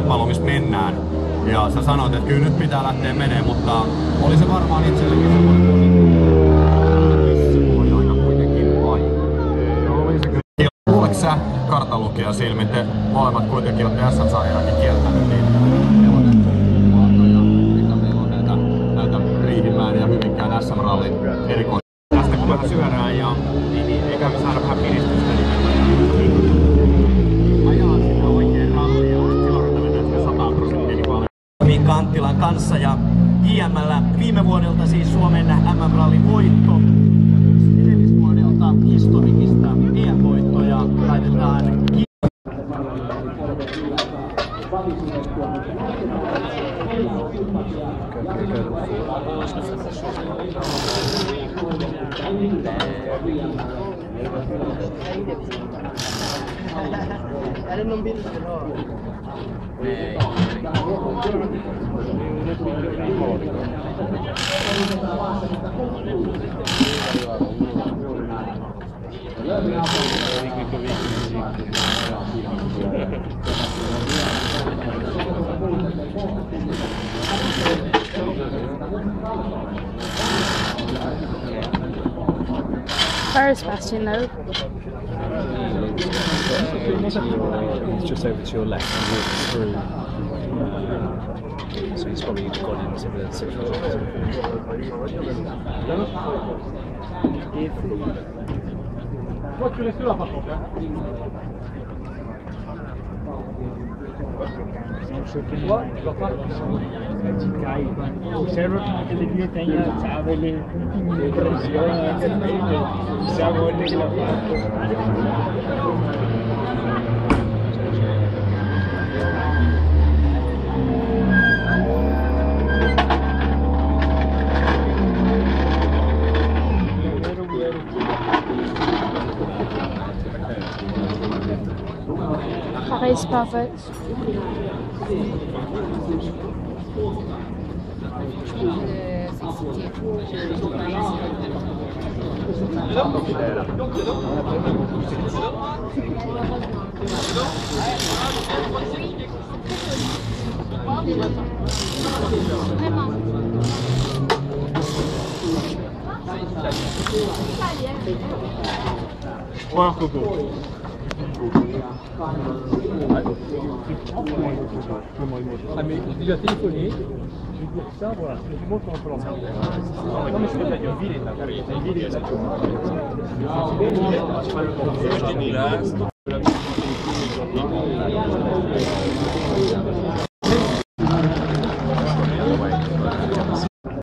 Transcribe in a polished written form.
kilpailu, missä mennään. Ja sä sanoit, että kyllä nyt pitää lähteä menee, mutta oli se varmaan itsellekin semmoinen positiivinen aika kuitenkin vai? Kuuleeko sä kartanlukija silmin? Te molemmat kuitenkin olette SM-sarjaakin kieltänyt, niin meillä on näitä Riihimäen ja Hyvinkään SM-rallin erikoisia. Tästä kun vähän syörään ja niin eikä me saada vähän piristystä ajaa sitä oikein rallia. Silloin mennään sinne 100% niin paljon. Miikka Anttilan kanssa ja JM:llä viime vuodelta siis Suomen MM-rallin voitto. Edellisvuodelta historikista EM-voittoja laitetaan Where is Sebastian though? He's just over to your left and walks through. So he's probably gone into the 6th Observo que ele tenha, sabe, ele impressiona, sabe onde ele That is perfect. Buon coco. Ah mais il a téléphoné, je vais dire ça, voilà, je te montre comment on peut lancer. Non mais je veux dire, ville est là.